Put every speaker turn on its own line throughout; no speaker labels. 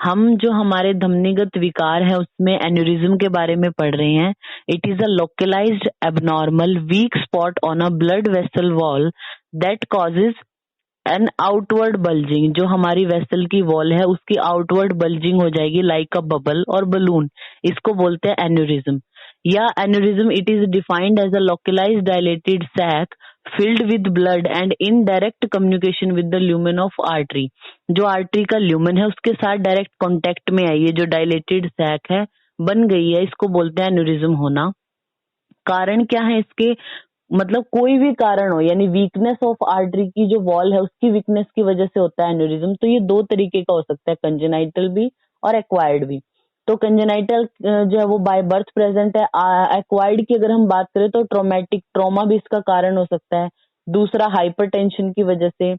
हम जो हमारे धमनीगत विकार है उसमें एन्यूरिज्म के बारे में पढ़ रहे हैं। It is a localised abnormal weak spot on a blood vessel wall that causes an outward bulging. जो हमारी वेसल की वॉल है उसकी आउटवर्ड बल्जिंग हो जाएगी लाइक अ बबल और बलून, इसको बोलते हैं एन्यूरिज्म। या aneurysm it is defined as a localised dilated sac filled with blood and in direct communication with the lumen of artery। जो आर्टरी का ल्यूमन है उसके साथ डायरेक्ट कांटेक्ट में आई है, जो डायलेटेड सैक है बन गई है, इसको बोलते हैं एन्यूरिज्म होना। कारण क्या है इसके, मतलब कोई भी कारण हो, यानी वीकनेस ऑफ आर्टरी की जो वॉल है उसकी वीकनेस की वजह से होता है एन्यूरिज्म। तो ये दो तरीके का हो सकता है, कंजेनाइटल भी और एक्वायर्ड भी। तो कंजेनाइटल जो है वो बाय बर्थ प्रेजेंट है। एक्वायर्ड की अगर हम बात करें तो ट्रोमेटिक ट्रॉमा भी इसका कारण हो सकता है। दूसरा हाइपरटेंशन की वजह से।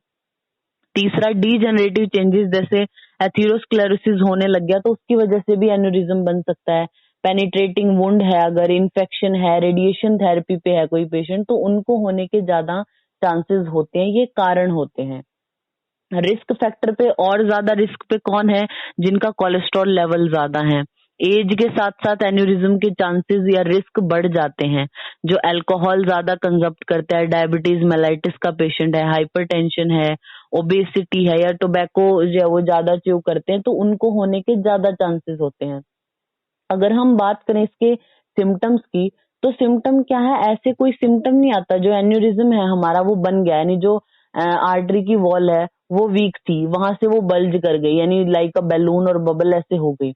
तीसरा डीजनरेटिव चेंजेस, जैसे एथेरोस्क्लेरोसिस होने लग गया तो उसकी वजह से भी एन्यूरिज्म बन सकता है। पेनिट्रेटिंग वुंड है, अगर इन्फेक्शन है, रेडिएशन थेरेपी पे है कोई पेशेंट, तो उनको होने के ज्यादा चांसेस होते हैं। ये कारण होते हैं। रिस्क फैक्टर पे और ज्यादा रिस्क पे कौन है, जिनका कोलेस्ट्रॉल लेवल ज्यादा है। एज के साथ साथ एन्यूरिज्म के चांसेस या रिस्क बढ़ जाते हैं। जो अल्कोहल ज्यादा कंजप्ट करता है, डायबिटीज मेलाइटिस का पेशेंट है, हाइपरटेंशन है, ओबेसिटी है, या टोबैको जो है वो ज्यादा च्यू करते हैं, तो उनको होने के ज्यादा चांसेस होते हैं। अगर हम बात करें इसके सिम्टम्स की, तो सिम्टम क्या है, ऐसे कोई सिम्टम नहीं आता। जो एन्यूरिज्म है हमारा वो बन गया, यानी जो आर्टरी की वॉल है वो वीक थी, वहां से वो बल्ज कर गई, यानी लाइक अ बैलून और बबल ऐसे हो गई।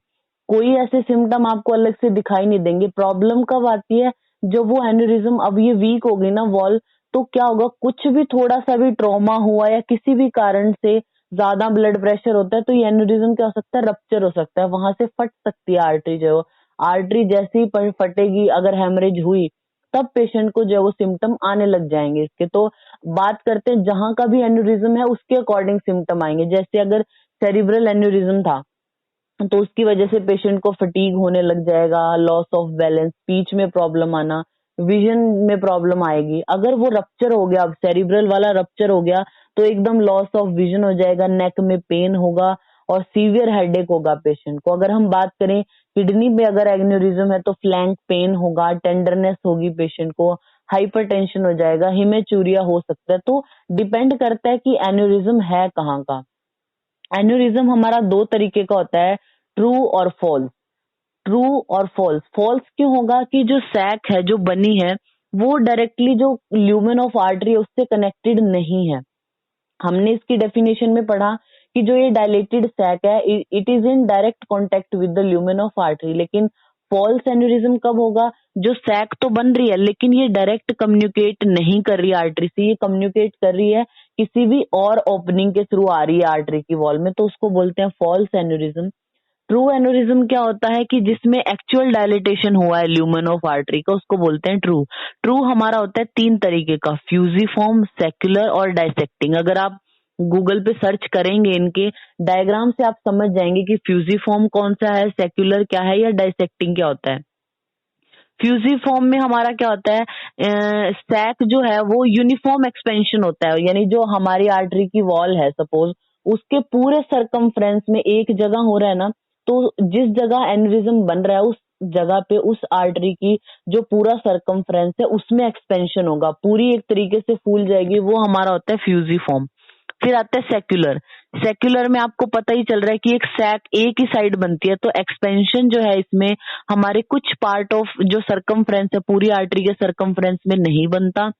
कोई ऐसे सिम्टम आपको अलग से दिखाई नहीं देंगे। प्रॉब्लम कब आती है, जब वो एन्यूरिज्म अब ये वीक हो गई ना वॉल, तो क्या होगा, कुछ भी थोड़ा सा भी ट्रॉमा हुआ या किसी भी कारण से ज्यादा ब्लड प्रेशर होता है तो ये एन्यूरिज्म क्या हो सकता है, रप्चर हो सकता है, वहां से फट सकती है आर्टरी। जो आर्टरी जैसे ही फटेगी, अगर हेमरेज हुई, तब पेशेंट को जो वो सिम्टम आने लग जाएंगे इसके। तो बात करते हैं जहां का भी एन्यूरिज्म है उसके अकॉर्डिंग सिम्टम आएंगे। जैसे अगर सेरिब्रल एन्यूरिज्म था तो उसकी वजह से पेशेंट को फटीग होने लग जाएगा, लॉस ऑफ बैलेंस, स्पीच में प्रॉब्लम आना, विजन में प्रॉब्लम आएगी। अगर वो रप्चर हो गया, अब सेरिब्रल वाला रप्चर हो गया, तो एकदम लॉस ऑफ विजन हो जाएगा, नेक में पेन होगा और सीवियर हेडेक होगा पेशेंट को। अगर हम बात करें किडनी में अगर एन्यूरिज्म है तो फ्लैंक पेन होगा, टेंडरनेस होगी पेशेंट को, हाइपरटेंशन हो जाएगा, हिमेचूरिया हो सकता है। तो डिपेंड करता है कि एन्यूरिज्म है कहाँ का। एन्यूरिज्म हमारा दो तरीके का होता है, ट्रू और फॉल्स। ट्रू और फॉल्स। फॉल्स क्यों होगा, कि जो सैक है जो बनी है वो डायरेक्टली जो ल्यूमेन ऑफ आर्टरी है उससे कनेक्टेड नहीं है। हमने इसकी डेफिनेशन में पढ़ा कि जो ये डायलेटेड सैक है it is in direct contact with the lumen of artery. लेकिन फॉल्स एन्यूरिज्म कब होगा, जो सैक तो बन रही है लेकिन ये डायरेक्ट कम्युनिकेट नहीं कर रही है आर्टरी से, ये कम्युनिकेट कर रही है किसी भी और ओपनिंग के थ्रू आ रही है आर्टरी की वॉल में, तो उसको बोलते हैं फॉल्स एन्यूरिज्म। ट्रू एन्यूरिज्म क्या होता है, कि जिसमें एक्चुअल डायलिटेशन हुआ है ल्यूमेन ऑफ आर्टरी का, उसको बोलते हैं ट्रू। ट्रू हमारा होता है तीन तरीके का, फ्यूजिफॉर्म, सेक्युलर और डायसेक्टिंग। अगर आप गूगल पे सर्च करेंगे इनके डायग्राम से आप समझ जाएंगे कि फ्यूजिफॉर्म कौन सा है, सेक्युलर क्या है, या डायसेक्टिंग क्या होता है। फ्यूजिफॉर्म में हमारा क्या होता है, सैक जो है वो यूनिफॉर्म एक्सपेंशन होता है, यानी जो हमारी आर्टरी की वॉल है सपोज, उसके पूरे सरकमफ्रेंस में एक जगह हो रहा है ना, तो जिस जगह एन्यूरिज्म बन रहा है उस जगह पे उस आर्टरी की जो पूरा सरकमफ्रेंस है उसमें एक्सपेंशन होगा, पूरी एक तरीके से फूल जाएगी, वो हमारा होता है फ्यूजिफॉर्म। फिर आता है सेक्युलर। सेक्युलर में आपको पता ही चल रहा है कि एक सैक एक ही साइड बनती है, तो एक्सपेंशन जो है इसमें हमारे कुछ पार्ट ऑफ जो सरकमफ्रेंस है पूरी आर्टरी के सरकमफ्रेंस में नहीं बनता,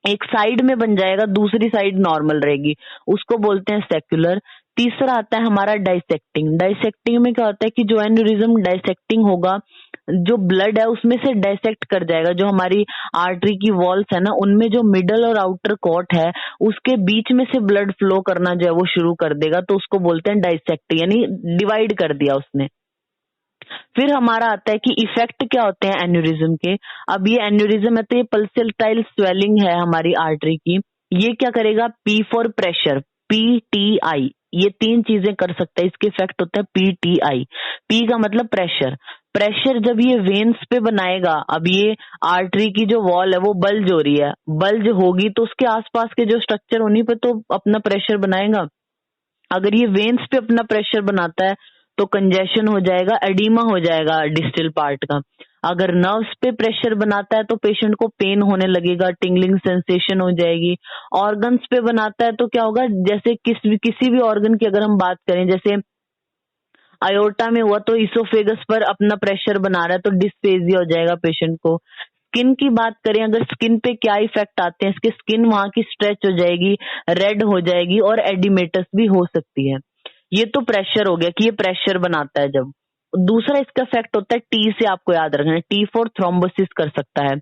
एक साइड में बन जाएगा, दूसरी साइड नॉर्मल रहेगी, उसको बोलते हैं सेक्युलर। तीसरा आता है हमारा डाइसेक्टिंग। डाइसेक्टिंग में क्या होता है कि जो एन्यूरिज्म डाइसेक्टिंग होगा, जो ब्लड है उसमें से डाइसेक्ट कर जाएगा, जो हमारी आर्टरी की वॉल्स है ना उनमें जो मिडल और आउटर कॉट है उसके बीच में से ब्लड फ्लो करना जो है वो शुरू कर देगा, तो उसको बोलते हैं डाइसेक्ट, यानी डिवाइड कर दिया उसने। फिर हमारा आता है कि इफेक्ट क्या होते हैं एन्यूरिज्म के। अब ये एन्यूरिज्म है तो ये पल्सेटाइल स्वेलिंग है हमारी आर्टरी की, ये क्या करेगा, पी फॉर प्रेशर, PTI, ये तीन चीजें कर सकता है, इसके इफेक्ट होता है PTI। पी का मतलब प्रेशर। प्रेशर जब ये वेन्स पे बनाएगा, अब ये आर्टरी की जो वॉल है वो बल्ज हो रही है, बल्ज होगी तो उसके आसपास के जो स्ट्रक्चर उन्हीं पे तो अपना प्रेशर बनाएगा। अगर ये वेन्स पे अपना प्रेशर बनाता है तो कंजेशन हो जाएगा, एडिमा हो जाएगा डिस्टल पार्ट का। अगर नर्व्स पे प्रेशर बनाता है तो पेशेंट को पेन होने लगेगा, टिंगलिंग सेंसेशन हो जाएगी। ऑर्गन्स पे बनाता है तो क्या होगा, जैसे किसी भी ऑर्गन की अगर हम बात करें, जैसे अयोर्टा में हुआ तो इसोफेगस पर अपना प्रेशर बना रहा है तो डिस्फेजिया हो जाएगा पेशेंट को। स्किन की बात करें, अगर स्किन पे क्या इफेक्ट आते हैं, इसके स्किन वहां की स्ट्रेच हो जाएगी, रेड हो जाएगी और एडिमेटस भी हो सकती है। ये तो प्रेशर हो गया कि ये प्रेशर बनाता है। जब दूसरा इसका इफेक्ट होता है टी से, आपको याद रखना है, टी फॉर थ्रोम्बोसिस कर सकता है।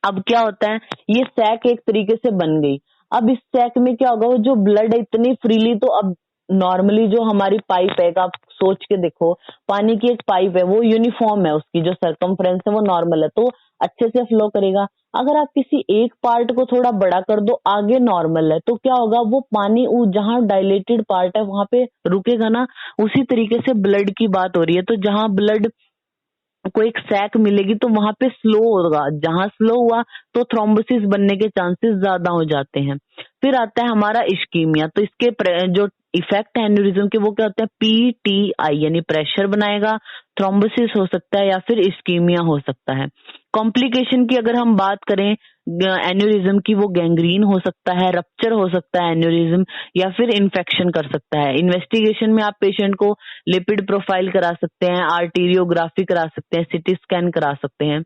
अब क्या होता है, ये सैक एक तरीके से बन गई। अब इस सैक में क्या होगा, वो जो ब्लड है इतनी फ्रीली, तो अब नॉर्मली जो हमारी पाइप है, आप सोच के देखो, पानी की एक पाइप है, वो यूनिफॉर्म है, उसकी जो सरकमफ्रेंस है वो नॉर्मल है, तो अच्छे से फ्लो करेगा। अगर आप किसी एक पार्ट को थोड़ा बड़ा कर दो, आगे नॉर्मल है, तो क्या होगा, वो पानी जहां डायलेटेड पार्ट है वहां पे रुकेगा ना। उसी तरीके से ब्लड की बात हो रही है, तो जहां ब्लड को एक सैक मिलेगी तो वहां पे स्लो होगा, जहां स्लो हुआ तो थ्रोम्बोसिस बनने के चांसेस ज्यादा हो जाते हैं। फिर आता है हमारा इश्कीमिया, तो इसके जो इफेक्ट है एन्यूरिज्म के वो क्या होते हैं, पीटीआई, यानी प्रेशर बनाएगा, थ्रोम्बोसिस हो सकता है या फिर इश्कीमिया हो सकता है। कॉम्प्लिकेशन की अगर हम बात करें एन्यूरिज्म की, वो गैंग्रीन हो सकता है, रप्चर हो सकता है एन्यूरिज्म, या फिर इन्फेक्शन कर सकता है। इन्वेस्टिगेशन में आप पेशेंट को लिपिड प्रोफाइल करा सकते हैं, आर्टीरियोग्राफी करा सकते हैं, सीटी स्कैन करा सकते हैं।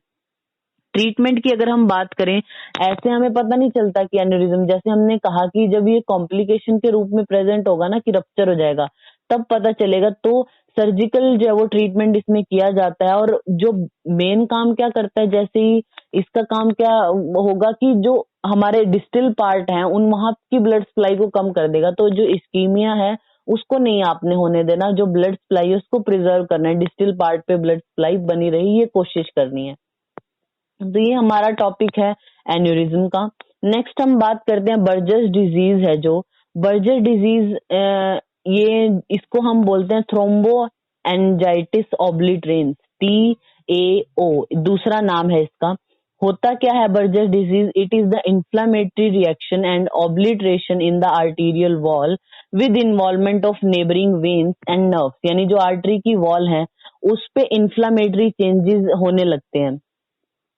ट्रीटमेंट की अगर हम बात करें, ऐसे हमें पता नहीं चलता कि एन्यूरिज्म, जैसे हमने कहा कि जब ये कॉम्प्लिकेशन के रूप में प्रेजेंट होगा ना, कि रप्चर हो जाएगा, तब पता चलेगा। तो सर्जिकल जो है वो ट्रीटमेंट इसमें किया जाता है। और जो मेन काम क्या करता है, जैसे ही इसका काम क्या होगा कि जो हमारे डिस्टल पार्ट हैं उन वहां की ब्लड सप्लाई को कम कर देगा। तो जो इस्कीमिया है उसको नहीं आपने होने देना, जो ब्लड सप्लाई है उसको प्रिजर्व करना है, डिस्टल पार्ट पे ब्लड सप्लाई बनी रही, ये कोशिश करनी है। तो ये हमारा टॉपिक है एन्यूरिज्म का। नेक्स्ट हम बात करते हैं बर्जर्स डिजीज है। जो बर्जर डिजीज, ये इसको हम बोलते हैं थ्रोम्बो एंजाइटिस ऑब्लिटरेंस, TAO दूसरा नाम है इसका। होता क्या है Berger disease, it is the inflammatory reaction and obliteration in the arterial wall with involvement of neighbouring veins and nerves, यानी जो आर्टरी की वॉल है उस पे इंफ्लेमेटरी चेंजेस होने लगते हैं,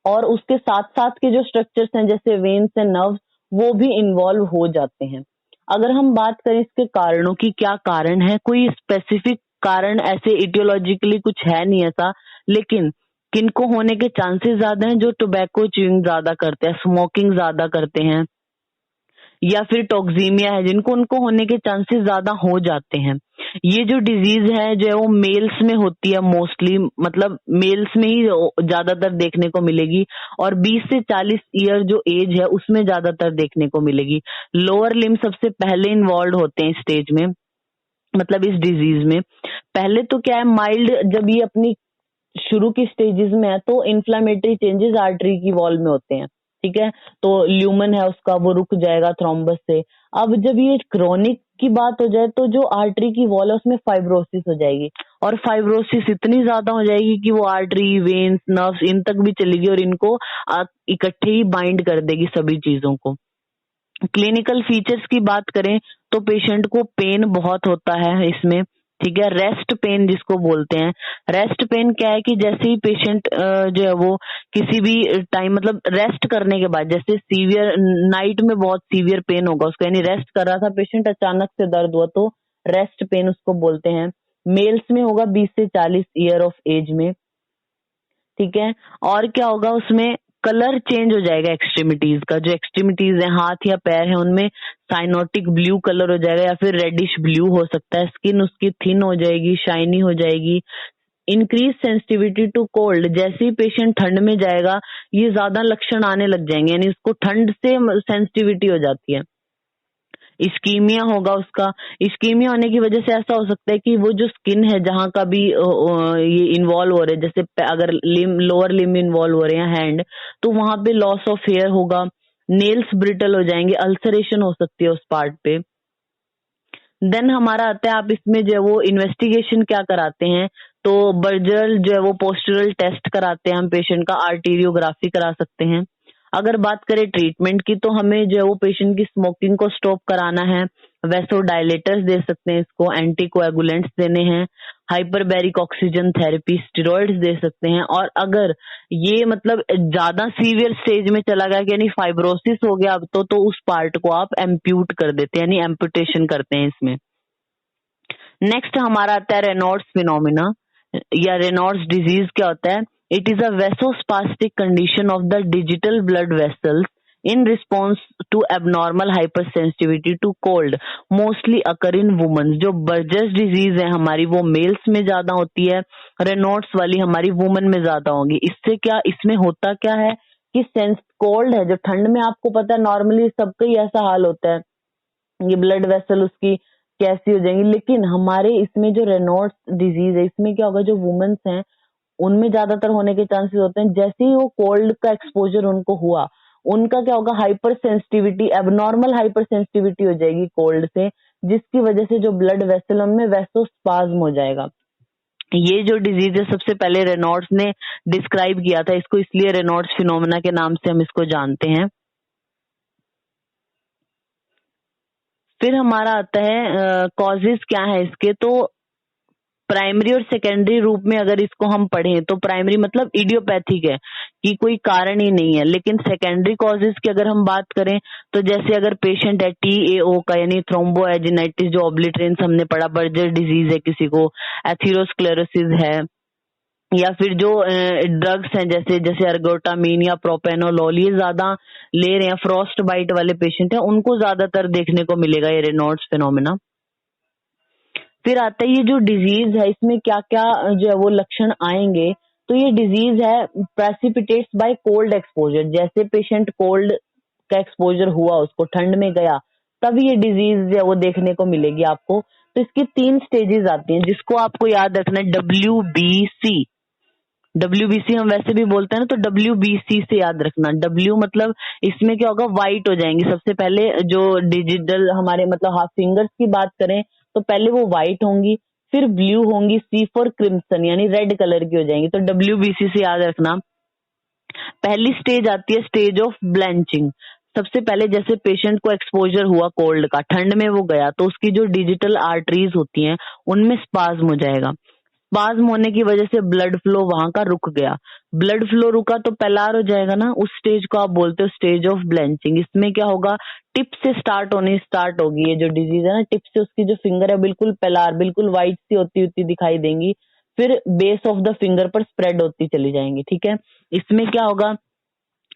और उसके साथ साथ के जो स्ट्रक्चर्स हैं जैसे वेन्स एंड नर्व्स वो भी इन्वॉल्व हो जाते हैं। अगर हम बात करें इसके कारणों की, क्या कारण है, कोई स्पेसिफिक कारण ऐसे इटियोलॉजिकली कुछ है नहीं ऐसा, लेकिन किनको होने के चांसेस ज्यादा हैं, जो टोबैको च्यूइंग ज्यादा करते हैं, स्मोकिंग ज्यादा करते हैं, या फिर टॉक्सीमिया है, जिनको उनको होने के चांसेस ज्यादा हो जाते हैं। ये जो डिजीज है जो है वो मेल्स में होती है मोस्टली, मतलब मेल्स में ही ज्यादातर देखने को मिलेगी, और 20 से 40 ईयर जो एज है उसमें ज्यादातर देखने को मिलेगी। लोअर लिम्ब सबसे पहले इन्वॉल्व होते हैं स्टेज में, मतलब इस डिजीज में। पहले तो क्या है, माइल्ड जब ये अपनी शुरू की स्टेजेस में है तो इन्फ्लामेटरी चेंजेस आर्टरी की वॉल में होते हैं, ठीक है, तो ल्यूमन है उसका वो रुक जाएगा थ्रोम्बस से। अब जब ये क्रोनिक की बात हो जाए तो जो आर्टरी की वॉल है उसमें फाइब्रोसिस हो जाएगी, और फाइब्रोसिस इतनी ज्यादा हो जाएगी कि वो आर्टरी, वेन्स, नर्व्स इन तक भी चलेगी और इनको इकट्ठे ही बाइंड कर देगी सभी चीजों को। क्लिनिकल फीचर्स की बात करें तो पेशेंट को पेन बहुत होता है इसमें, ठीक है, रेस्ट पेन जिसको बोलते हैं। रेस्ट पेन क्या है कि जैसे ही पेशेंट जो है वो किसी भी टाइम, मतलब रेस्ट करने के बाद, जैसे सीवियर नाइट में बहुत सीवियर पेन होगा उसको, यानी रेस्ट कर रहा था पेशेंट, अचानक से दर्द हुआ तो रेस्ट पेन उसको बोलते हैं। मेल्स में होगा 20 से 40 ईयर ऑफ एज में, ठीक है। और क्या होगा उसमें, कलर चेंज हो जाएगा एक्सट्रीमिटीज का, जो एक्सट्रीमिटीज है हाथ या पैर है उनमें साइनोटिक ब्लू कलर हो जाएगा या फिर रेडिश ब्लू हो सकता है। स्किन उसकी थिन हो जाएगी, शाइनी हो जाएगी। इंक्रीज सेंसिटिविटी टू कोल्ड, जैसे ही पेशेंट ठंड में जाएगा ये ज्यादा लक्षण आने लग जाएंगे, यानी इसको ठंड से सेंसिटिविटी हो जाती है। इस्कीमिया होगा उसका, इस्कीमिया होने की वजह से ऐसा हो सकता है कि वो जो स्किन है जहां का भी ये इन्वॉल्व हो रहे हैं, जैसे अगर लिम, लोअर लिम इन्वॉल्व हो रहे हैं, हैंड, तो वहां पे लॉस ऑफ हेयर होगा, नेल्स ब्रिटल हो जाएंगे, अल्सरेशन हो सकती है उस पार्ट पे। देन हमारा आता है, आप इसमें जो है वो इन्वेस्टिगेशन क्या कराते हैं, तो बर्जर जो है वो पोस्टरल टेस्ट कराते हैं हम पेशेंट का, आर्टीरियोग्राफी करा सकते हैं। अगर बात करें ट्रीटमेंट की तो हमें जो है वो पेशेंट की स्मोकिंग को स्टॉप कराना है, वैसोडाइलेटर्स दे सकते हैं इसको, एंटीकोएगुलेंट्स देने हैं, हाइपरबैरिक ऑक्सीजन थेरेपी, स्टेरॉइड्स दे सकते हैं। और अगर ये मतलब ज्यादा सीवियर स्टेज में चला गया यानी फाइब्रोसिस हो गया अब तो उस पार्ट को आप एम्प्यूट कर देते हैं यानी एम्पुटेशन करते हैं इसमें। नेक्स्ट हमारा आता है रेनॉल्ड्स फिनोमिना या रेनॉल्ड्स डिजीज। क्या होता है? It is a vasospastic condition of the digital blood vessels in response to abnormal hypersensitivity to cold, mostly occur in womens. जो बर्जर्स डिजीज है हमारी वो मेल्स में ज्यादा होती है, रेनॉल्ड्स वाली हमारी वुमेन में ज्यादा होगी। इससे क्या, इसमें होता क्या है कि सेंस कोल्ड है जो ठंड में आपको पता है नॉर्मली सबका ही ऐसा हाल होता है, ये ब्लड वेसल उसकी कैसी हो जाएंगी। लेकिन हमारे इसमें जो रेनॉल्ड्स डिजीज है इसमें क्या होगा, जो वुमेन्स हैं उनमें ज्यादातर होने के चांसेस होते हैं। जैसे ही वो कोल्ड का एक्सपोजर उनको हुआ, उनका क्या होगा, hyper sensitivity, abnormal hyper sensitivity हो जाएगी कोल्ड से, जिसकी वजह से जो ब्लड वेसल उनमें वैसोस्पाज्म हो जाएगा। ये जो डिजीज है सबसे पहले रेनॉल्ड्स ने डिस्क्राइब किया था इसको, इसलिए रेनॉल्ड्स फिनोमेना के नाम से हम इसको जानते हैं। फिर हमारा आता है कॉजेज क्या है इसके। तो प्राइमरी और सेकेंडरी रूप में अगर इसको हम पढ़ें तो प्राइमरी मतलब इडियोपैथिक है कि कोई कारण ही नहीं है। लेकिन सेकेंडरी कॉजेज की अगर हम बात करें तो जैसे अगर पेशेंट है TAO का यानी थ्रोम्बोएजिनाइटिस जो ऑब्लिटरेंस हमने पढ़ा, बर्जर डिजीज है किसी को, एथेरोस्क्लेरोसिस है, या फिर जो ड्रग्स हैं जैसे जैसे अर्गोटामीन या प्रोपेनोलोल ये ज्यादा ले रहे हैं, फ्रॉस्ट बाइट वाले पेशेंट हैं उनको ज्यादातर देखने को मिलेगा ये रेनॉल्ड्स फिनोमेना। फिर आता है ये जो डिजीज है इसमें क्या क्या जो है वो लक्षण आएंगे। तो ये डिजीज है प्रेसिपिटेट्स बाय कोल्ड एक्सपोजर। जैसे पेशेंट कोल्ड का एक्सपोजर हुआ, उसको ठंड में गया, तभी ये डिजीज है वो देखने को मिलेगी आपको। तो इसकी 3 स्टेजेस आती हैं जिसको आपको याद रखना है, WBC हम वैसे भी बोलते हैं ना, तो WBC से याद रखना। W मतलब इसमें क्या होगा, व्हाइट हो जाएंगी सबसे पहले। जो डिजिटल हमारे मतलब हाफ फिंगर्स की बात करें तो पहले वो व्हाइट होंगी, फिर ब्लू होंगी, C फॉर क्रिम्सन यानी रेड कलर की हो जाएंगी। तो WBC से याद रखना। पहली स्टेज आती है स्टेज ऑफ ब्लैंचिंग। सबसे पहले जैसे पेशेंट को एक्सपोजर हुआ कोल्ड का, ठंड में वो गया, तो उसकी जो डिजिटल आर्टरीज होती हैं उनमें स्पाज्म हो जाएगा। स्पाज्म होने की वजह से ब्लड फ्लो वहां का रुक गया। ब्लड फ्लो रुका तो पेलार हो जाएगा ना, उस स्टेज को आप बोलते हो स्टेज ऑफ ब्लैंचिंग। इसमें क्या होगा, टिप से स्टार्ट होगी ये जो डिजीज है ना, टिप से उसकी जो फिंगर है बिल्कुल पेलार, बिल्कुल व्हाइट सी होती होती दिखाई देंगी, फिर बेस ऑफ द फिंगर पर स्प्रेड होती चली जाएंगी। ठीक है, इसमें क्या होगा,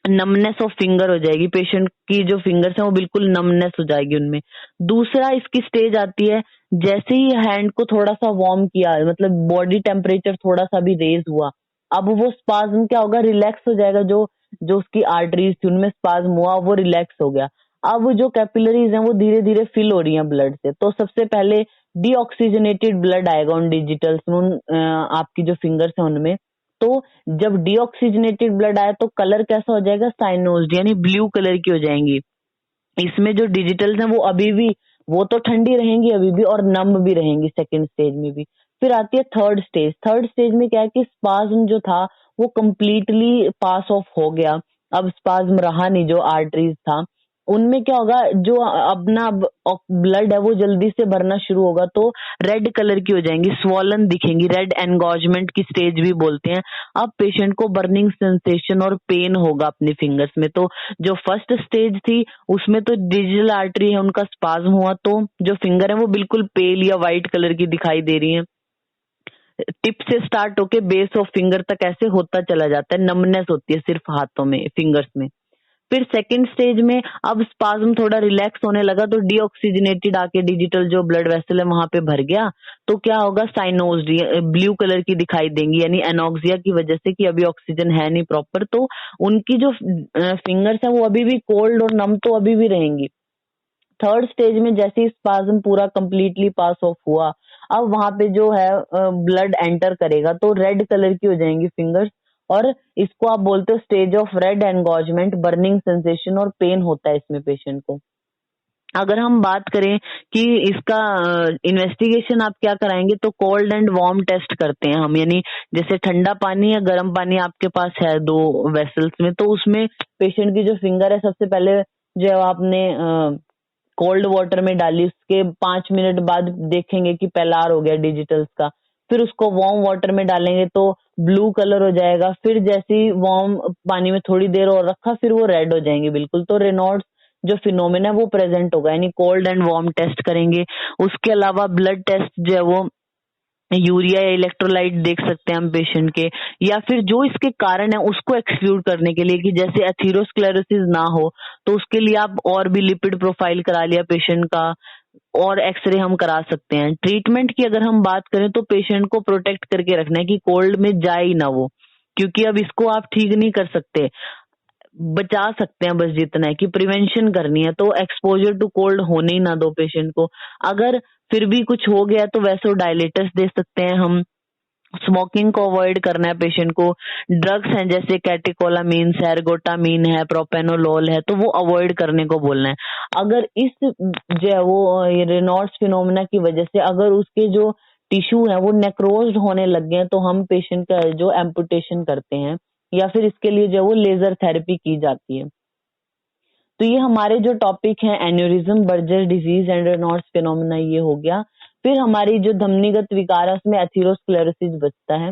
नमनेस ऑफ फिंगर हो जाएगी, पेशेंट की जो फिंगर्स हैं वो बिल्कुल नमनेस हो जाएगी उनमें। दूसरा इसकी स्टेज आती है जैसे ही हैंड को थोड़ा सा वार्म किया, मतलब बॉडी टेम्परेचर थोड़ा सा भी रेज हुआ, अब वो स्पाज्म क्या होगा, रिलैक्स हो जाएगा। जो जो उसकी आर्टरीज थी उनमें स्पाज्म हुआ वो रिलैक्स हो गया। अब जो कैपिलरीज हैं वो धीरे धीरे फिल हो रही हैं ब्लड से। तो सबसे पहले डीऑक्सीजनेटेड ब्लड आएगा उन डिजिटल्स में, आपकी जो फिंगर्स हैं उनमें। तो जब डीऑक्सीजनेटेड ब्लड आया तो कलर कैसा हो जाएगा, साइनोज्ड यानी ब्लू कलर की हो जाएंगी। इसमें जो डिजिटल्स हैं वो अभी भी, वो तो ठंडी रहेंगी अभी भी और नम भी रहेंगी सेकंड स्टेज में भी। फिर आती है थर्ड स्टेज। थर्ड स्टेज में क्या है कि स्पाज्म जो था वो कंप्लीटली पास ऑफ हो गया, अब स्पाज्म रहा नहीं, जो आर्टरीज था उनमें क्या होगा, जो अपना ब्लड है वो जल्दी से भरना शुरू होगा, तो रेड कलर की हो जाएंगी, स्वॉलन दिखेंगी, रेड एनगॉजमेंट की स्टेज भी बोलते हैं। अब पेशेंट को बर्निंग सेंसेशन और पेन होगा अपनी फिंगर्स में। तो जो फर्स्ट स्टेज थी उसमें तो डिजिटल आर्टरी है उनका स्पाज्म हुआ, तो जो फिंगर है वो बिल्कुल पेल या व्हाइट कलर की दिखाई दे रही है। टिप से स्टार्ट होके बेस ऑफ फिंगर तक ऐसे होता चला जाता है, नमनेस होती है सिर्फ हाथों में, फिंगर्स में। फिर सेकंड स्टेज में अब स्पाज्म थोड़ा रिलैक्स होने लगा तो डीऑक्सीजनेटेड आके डिजिटल जो ब्लड वेसल है वहां पे भर गया, तो क्या होगा, साइनोज्ड ब्लू कलर की दिखाई देंगी यानी एनॉक्सिया की वजह से कि अभी ऑक्सीजन है नहीं प्रॉपर, तो उनकी जो फिंगर्स है वो अभी भी कोल्ड और नम तो अभी भी रहेंगी। थर्ड स्टेज में जैसे ही स्पाज्म पूरा कंप्लीटली पास ऑफ हुआ, अब वहां पे जो है ब्लड एंटर करेगा तो रेड कलर की हो जाएंगी फिंगर्स, और इसको आप बोलते हो stage of red engorgement, burning sensation और पेन होता है इसमें पेशेंट को। अगर हम बात करें कि इसका इन्वेस्टिगेशन आप क्या कराएंगे, तो कोल्ड एंड वार्म टेस्ट करते हैं हम, यानी जैसे ठंडा पानी या गर्म पानी आपके पास है दो वेसल्स में, तो उसमें पेशेंट की जो फिंगर है सबसे पहले जो है आपने कोल्ड वाटर में डाली, उसके 5 मिनट बाद देखेंगे कि पेलार हो गया डिजिटल्स का, फिर उसको वार्म वाटर में डालेंगे तो ब्लू कलर हो जाएगा, फिर जैसे ही वार्म पानी में थोड़ी देर और रखा फिर वो रेड हो जाएंगे बिल्कुल, तो रेनॉल्ड्स जो फिनोमेना वो प्रेजेंट होगा, यानी कोल्ड एंड वार्म टेस्ट करेंगे। उसके अलावा ब्लड टेस्ट जो है वो यूरिया या इलेक्ट्रोलाइट देख सकते हैं हम पेशेंट के, या फिर जो इसके कारण है उसको एक्सक्लूड करने के लिए कि जैसे एथेरोस्क्लेरोसिस ना हो, तो उसके लिए आप और भी लिपिड प्रोफाइल करा लिया पेशेंट का, और एक्सरे हम करा सकते हैं। ट्रीटमेंट की अगर हम बात करें तो पेशेंट को प्रोटेक्ट करके रखना है कि कोल्ड में जाए ही ना वो, क्योंकि अब इसको आप ठीक नहीं कर सकते, बचा सकते हैं बस जितना है कि प्रिवेंशन करनी है, तो एक्सपोजर टू कोल्ड होने ही ना दो पेशेंट को। अगर फिर भी कुछ हो गया तो वैसो डायलेटर्स दे सकते हैं हम। स्मोकिंग को अवॉइड करना है पेशेंट को। ड्रग्स हैं जैसे कैटेकोलामीन है, एर्गोटामीन है, प्रोपेनोलोल है, तो वो अवॉइड करने को बोलना है। अगर इस जो है वो रेनॉल्ड्स फिनोमेना की वजह से अगर उसके जो टिश्यू है वो नेक्रोज्ड होने लग गए हैं, तो हम पेशेंट का जो एम्पुटेशन करते हैं, या फिर इसके लिए जो है वो लेजर थेरेपी की जाती है। तो ये हमारे जो टॉपिक है aneurysm, Berger disease and Reynolds phenomena, ये हो गया। फिर हमारी जो धमनीगत विकार है उसमें एथेरोस्क्लेरोसिस बचता है।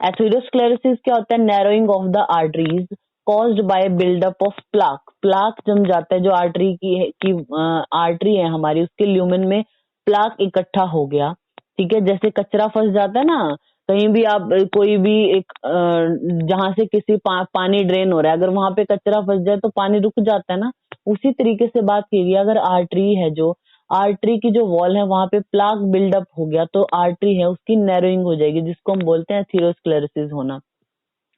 एथेरोस्क्लेरोसिस क्या होता है? Narrowing of the arteries caused by buildup of plaque. Plaque जम जाता है, जो आर्टरी की आर्टरी है हमारी, उसके ल्यूमेन में प्लाक इकट्ठा हो गया। ठीक है, जैसे कचरा फंस जाता है ना कहीं भी, आप कोई भी एक जहां से किसी पानी ड्रेन हो रहा है, अगर वहां पे कचरा फंस जाए तो पानी रुक जाता है ना, उसी तरीके से बात कीजिए। अगर आर्टरी है, जो आर्टरी की जो वॉल है वहां पे प्लाक बिल्डअप हो गया, तो आर्टरी है उसकी नैरोइंग हो जाएगी, जिसको हम बोलते हैं एथेरोस्क्लेरोसिस होना।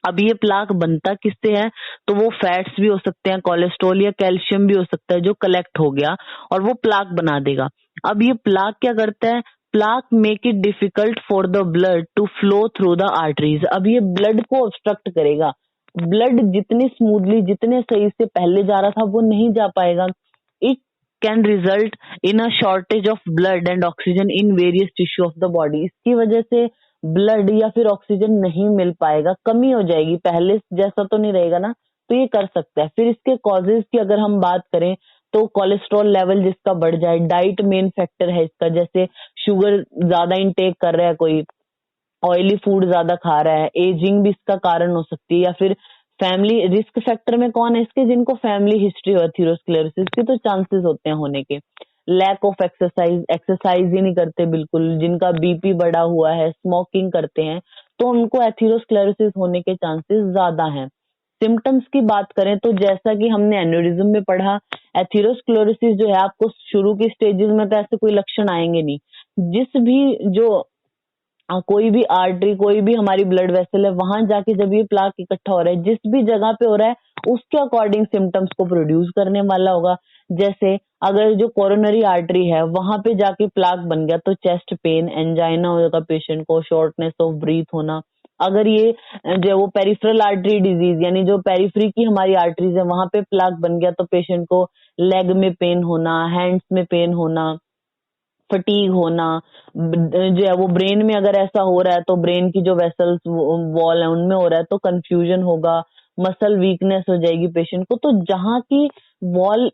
अब ये प्लाक बनता किससे है? तो वो फैट्स भी हो सकते हैं, कोलेस्ट्रॉल या कैल्शियम भी हो सकता है जो कलेक्ट हो गया और वो प्लाक बना देगा। अब ये प्लाक क्या करता है? Plaque make it difficult for the blood to flow through the arteries. अब ये ब्लड को ऑब्स्ट्रक्ट करेगा, ब्लड जितनी स्मूथली, जितने सही से पहले जा रहा था वो नहीं जा पाएगा। It can result in a shortage of blood and oxygen in various tissue of the body. इसकी वजह से ब्लड या फिर ऑक्सीजन नहीं मिल पाएगा, कमी हो जाएगी, पहले जैसा तो नहीं रहेगा ना, तो ये कर सकता है। फिर इसके कॉजेज की अगर हम बात करें तो कोलेस्ट्रॉल लेवल जिसका बढ़ जाए, डाइट मेन फैक्टर है इसका, जैसे शुगर ज्यादा इंटेक कर रहा है कोई, ऑयली फूड ज्यादा खा रहा है, एजिंग भी इसका कारण हो सकती है, या फिर फैमिली रिस्क फैक्टर में कौन है इसके? जिनको फैमिली हिस्ट्री हो एथेरोस्क्लेरोसिस की, तो चांसेस होते हैं होने के। लैक ऑफ एक्सरसाइज, एक्सरसाइज ही नहीं करते बिल्कुल, जिनका बीपी बढ़ा हुआ है, स्मोकिंग करते हैं, तो उनको एथेरोस्क्लेरोसिस होने के चांसेस ज्यादा हैं। सिम्टम्स की बात करें तो जैसा कि हमने एन्यूरिज्म में पढ़ा, एथेरोस्क्लेरोसिस जो है आपको शुरू की स्टेजेस में तो ऐसे कोई लक्षण आएंगे नहीं। जिस भी जो कोई भी आर्टरी, कोई भी हमारी ब्लड वेसल है, वहां जाके जब ये प्लाक इकट्ठा हो रहा है, जिस भी जगह पे हो रहा है उसके अकॉर्डिंग सिम्टम्स को प्रोड्यूस करने वाला होगा। जैसे अगर जो कोरोनरी आर्टरी है वहां पे जाके प्लाक बन गया तो चेस्ट पेन, एंजाइना होगा पेशेंट को, शॉर्टनेस ऑफ ब्रीथ होना। अगर ये जो वो पेरिफेरल आर्टरी डिजीज, यानी जो पेरिफेरी की हमारी आर्टरीज है वहां पे प्लाक बन गया तो पेशेंट को लेग में पेन होना, हैंड्स में पेन होना, फटीग होना। जो है वो ब्रेन में अगर ऐसा हो रहा है तो ब्रेन की जो वेसल्स वॉल है उनमें हो रहा है तो कंफ्यूजन होगा, मसल वीकनेस हो जाएगी पेशेंट को। तो जहाँ की वॉल,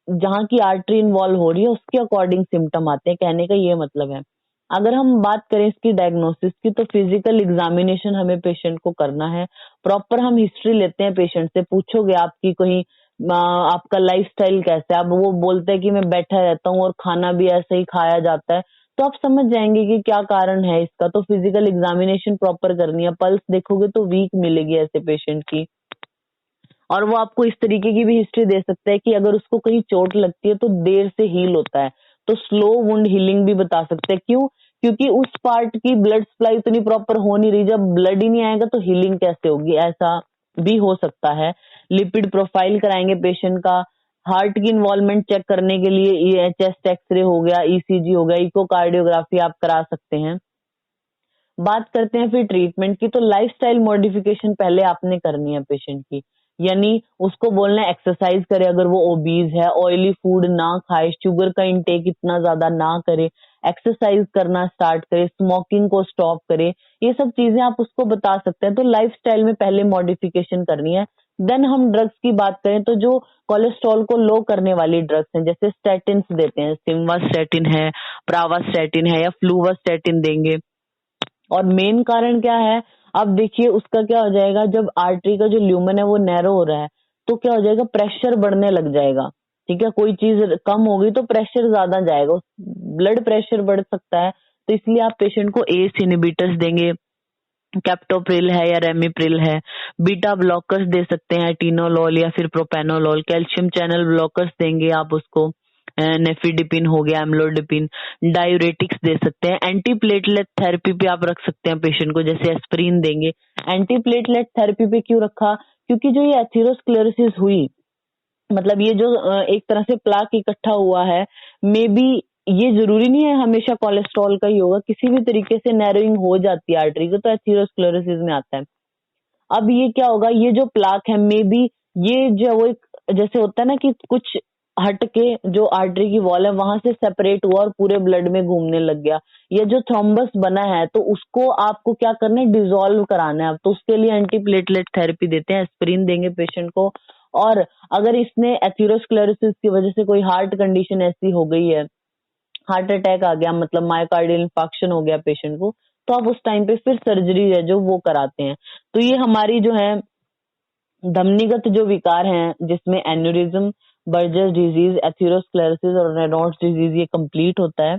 जहाँ की आर्टरी इन्वॉल्व हो रही है उसके अकॉर्डिंग सिम्टम आते हैं, कहने का ये मतलब है। अगर हम बात करें इसकी डायग्नोसिस की, तो फिजिकल एग्जामिनेशन हमें पेशेंट को करना है। प्रॉपर हम हिस्ट्री लेते हैं पेशेंट से, पूछोगे आपकी कहीं आपका लाइफस्टाइल कैसा है, अब वो बोलते हैं कि मैं बैठा रहता हूँ और खाना भी ऐसे ही खाया जाता है, तो आप समझ जाएंगे कि क्या कारण है इसका। तो फिजिकल एग्जामिनेशन प्रॉपर करनी है। पल्स देखोगे तो वीक मिलेगी ऐसे पेशेंट की, और वो आपको इस तरीके की भी हिस्ट्री दे सकता है कि अगर उसको कहीं चोट लगती है तो देर से हील होता है, तो स्लो वुंड हीलिंग भी बता सकते हैं। क्यों? क्योंकि उस पार्ट की ब्लड सप्लाई इतनी प्रॉपर हो नहीं रही, जब ब्लड ही नहीं आएगा तो हीलिंग कैसे होगी, ऐसा भी हो सकता है। लिपिड प्रोफाइल कराएंगे पेशेंट का। हार्ट की इन्वॉल्वमेंट चेक करने के लिए ये चेस्ट एक्सरे हो गया, ईसीजी हो गया, इकोकार्डियोग्राफी आप करा सकते हैं। बात करते हैं फिर ट्रीटमेंट की, तो लाइफस्टाइल मॉडिफिकेशन पहले आपने करनी है पेशेंट की। यानी उसको बोलना है एक्सरसाइज करे अगर वो ओबीज है, ऑयली फूड ना खाए, शुगर का इंटेक इतना ज्यादा ना करे, एक्सरसाइज करना स्टार्ट करे, स्मोकिंग को स्टॉप करे। ये सब चीजें आप उसको बता सकते हैं। तो लाइफस्टाइल में पहले मॉडिफिकेशन करनी है। देन हम ड्रग्स की बात करें तो जो कोलेस्ट्रॉल को लो करने वाली ड्रग्स हैं, जैसे स्टैटिन्स देते हैं, सिम्वास्टैटिन है, प्रावास्टैटिन है या फ्लूवास्टैटिन देंगे। और मेन कारण क्या है, अब देखिए उसका क्या हो जाएगा, जब आर्टरी का जो ल्यूमन है वो नैरो हो रहा है तो क्या हो जाएगा, प्रेशर बढ़ने लग जाएगा। ठीक है, कोई चीज कम होगी तो प्रेशर ज्यादा जाएगा, ब्लड प्रेशर बढ़ सकता है। तो इसलिए आप पेशेंट को एस इनहिबिटर्स देंगे, कैप्टोप्रिल है या रेमिप्रिल है, बीटा ब्लॉकर्स दे सकते हैं, टीनोलॉल या फिर प्रोपेनोलॉल, कैल्शियम चैनल ब्लॉकर्स देंगे आप उसको, नेफिडिपिन हो गया, एम्लोडिपिन, डायूरेटिक्स दे सकते हैं, एंटीप्लेटलेट थेरेपी पे आप रख सकते हैं पेशेंट को, जैसे एस्प्रिन देंगे। एंटीप्लेटलेट थेरेपी पे क्यों रखा, क्योंकि जो ये एथेरोस्क्लेरोसिस हुई, मतलब ये जो एक तरह से प्लाक इकट्ठा हुआ है, मे बी ये जरूरी नहीं है हमेशा कोलेस्ट्रॉल का ही होगा, किसी भी तरीके से नैरोइंग हो जाती है आर्टरी को, तो एथेरोस्क्लेरोसिस में आता है। अब ये क्या होगा, ये जो प्लाक है मे बी ये जो वो एक जैसे होता है ना कि कुछ हट के जो आर्टरी की वॉल है वहां से सेपरेट हुआ और पूरे ब्लड में घूमने लग गया, या जो थ्रोम्बस बना है तो उसको आपको क्या करना है, डिसॉल्व कराना है। तो उसके लिए एंटीप्लेटलेट थेरेपी देते हैं, एस्प्रिन देंगे पेशेंट को। और अगर इसने एथेरोस्क्लेरोसिस की वजह से कोई हार्ट कंडीशन ऐसी हो गई है, हार्ट अटैक आ गया, मतलब मायोकार्डियल इंफाक्शन हो गया पेशेंट को, तो आप उस टाइम पे फिर सर्जरी है जो वो कराते हैं। तो ये हमारी जो है धमनीगत जो विकार हैं, जिसमें एन्यूरिज्म, बर्जर डिजीज, एथेरोस्क्लेरोसिस और रेनॉल्ड्स डिजीज, ये कंप्लीट होता है।